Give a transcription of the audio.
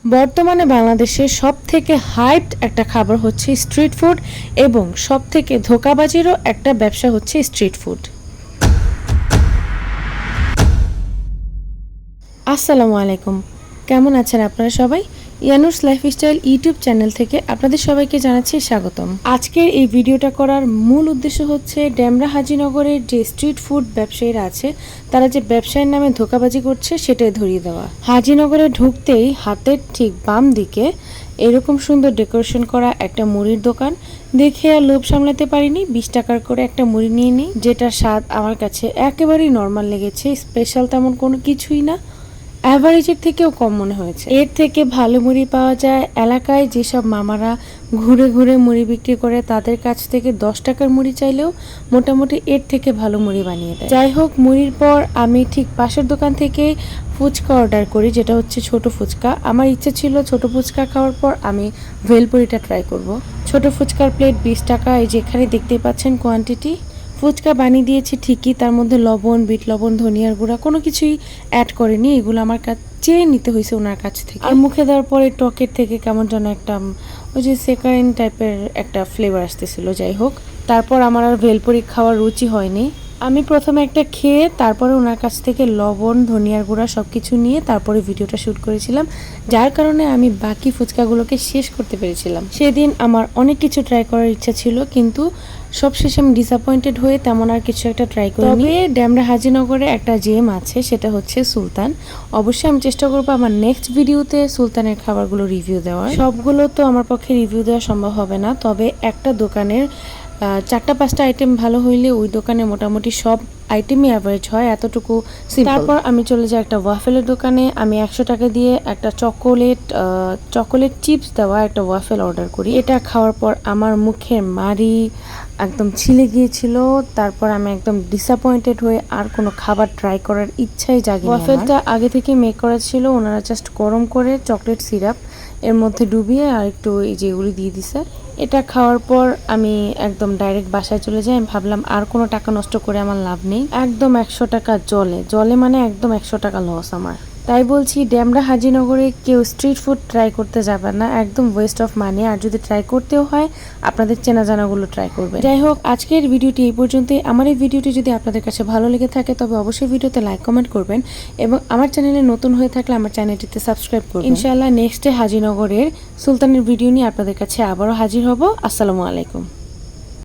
বর্তমানে বাংলাদেশের সবথেকে হাইপড একটা খাবার হচ্ছে স্ট্রিট ফুড এবং সবথেকে ধোঁকাবাজিরও একটা ব্যবসা হচ্ছে স্ট্রিট ফুড। আসসালামু আলাইকুম, কেমন আছেন আপনারা সবাই? ইয়ানুস লাইফস্টাইল ইউটিউব চ্যানেল থেকে আপনাদের সবাইকে জানাচ্ছি স্বাগতম। আজকের এই ভিডিওটা করার মূল উদ্দেশ্য হচ্ছে ডেমরা হাজিনগরের যে স্ট্রিট ফুড ব্যবসায়ীরা আছে তারা যে ব্যবসায়ের নামে ধোঁকাবাজি করছে সেটাই ধরিয়ে দেওয়া। হাজিনগরে ঢুকতেই হাতের ঠিক বাম দিকে এরকম সুন্দর ডেকোরেশন করা একটা মুড়ির দোকান দেখে আর লোভ সামলাতে পারিনি। 20 টাকার করে একটা মুড়ি নিয়ে নিই, যেটার স্বাদ আমার কাছে একেবারেই নর্মাল লেগেছে, স্পেশাল তেমন কোনো কিছুই না, অ্যাভারেজের থেকেও কম মনে হয়েছে। এর থেকে ভালো মুড়ি পাওয়া যায় এলাকায় যেসব মামারা ঘুরে ঘুরে মুড়ি বিক্রি করে তাদের কাছ থেকে 10 টাকার মুড়ি চাইলেও মোটামুটি এর থেকে ভালো মুড়ি বানিয়ে দেয়। যাই হোক, মুড়ির পর আমি ঠিক পাশের দোকান থেকে ফুচকা অর্ডার করি, যেটা হচ্ছে ছোট ফুচকা। আমার ইচ্ছে ছিল ছোট ফুচকা খাওয়ার পর আমি ভেলপুরিটা ট্রাই করব। ছোট ফুচকার প্লেট 20 টাকা। এই যেখানে দেখতে পাচ্ছেন কোয়ান্টিটি। ফুচকা বানিয়ে দিয়েছি ঠিকই, তার মধ্যে লবণ, বিট লবণ, ধনিয়ার গুঁড়া কোনো কিছুই অ্যাড করেনি। এগুলো আমার কাছে নিতে হয়েছে ওনার কাছ থেকে। আর মুখে দেওয়ার পরে টকের থেকে কেমন যেন একটা ওই যে সেকারিন টাইপের একটা ফ্লেভার আসতেছিল। যাই হোক, তারপর আমার আর ভেলপুরি খাওয়ার রুচি হয়নি। আমি প্রথমে একটা খেয়ে তারপরে ওনার কাছ থেকে লবণ, ধনিয়ার গুঁড়া সব কিছু নিয়ে তারপরে ভিডিওটা শ্যুট করেছিলাম, যার কারণে আমি বাকি ফুচকাগুলোকে শেষ করতে পেরেছিলাম। সেদিন আমার অনেক কিছু ট্রাই করার ইচ্ছা ছিল, কিন্তু সবশেষে আমি ডিসঅ্যাপয়েন্টেড হয়ে তেমন আর কিছু একটা ট্রাই করি। তবে ডেমরা হাজিনগরে একটা জেম আছে, সেটা হচ্ছে সুলতান। অবশ্যই আমি চেষ্টা করবো আমার নেক্সট ভিডিওতে সুলতানের খাবারগুলো রিভিউ দেওয়ার। সবগুলো তো আমার পক্ষে রিভিউ দেওয়া সম্ভব হবে না, তবে একটা দোকানের 4-5টা আইটেম ভালো হইলে ওই দোকানে মোটামুটি সব আইটেমই অ্যাভারেজ হয়, এতটুকু সিম্পল। তারপর আমি চলে যাই একটা ওয়াফেলের দোকানে। আমি 100 টাকা দিয়ে একটা চকোলেট চিপস দেওয়া একটা ওয়াফেল অর্ডার করি। এটা খাওয়ার পর আমার মুখের মাড়ি একদম ছিলে গিয়েছিল। তারপর আমি একদম ডিসঅ্যাপয়েন্টেড হয়ে আর কোনো খাবার ট্রাই করার ইচ্ছাই জাগেনি। ওয়াফেলটা আগে থেকে মেক করা ছিল, ওনারা জাস্ট গরম করে চকলেট সিরাপ এর মধ্যে ডুবিয়ে আর একটু এই যেগুলি দিয়ে দিছে। এটা খাওয়ার পর আমি একদম ডাইরেক্ট বাসায় চলে যাই। আমি ভাবলাম আর কোনো টাকা নষ্ট করে আমার লাভ নেই। একদম 100 টাকা জলে মানে একদম 100 টাকা লস আমার। তাই বলছি, ডেমরা হাজিনগরে কেউ স্ট্রিট ফুড ট্রাই করতে যাবে না, একদম ওয়েস্ট অফ মানি। আর যদি ট্রাই করতেও হয় আপনাদের চেনা জানাগুলো ট্রাই করবে। যাই হোক, আজকের ভিডিওটি এই পর্যন্তই। আমার এই ভিডিওটি যদি আপনাদের কাছে ভালো লেগে থাকে তবে অবশ্যই ভিডিওতে লাইক কমেন্ট করবেন এবং আমার চ্যানেলে নতুন হয়ে থাকলে আমার চ্যানেলটিতে সাবস্ক্রাইব করবেন। ইনশাআল্লাহ নেক্সটে হাজিনগরের সুলতানের ভিডিও নিয়ে আপনাদের কাছে আবারও হাজির হব। আসসালামু আলাইকুম।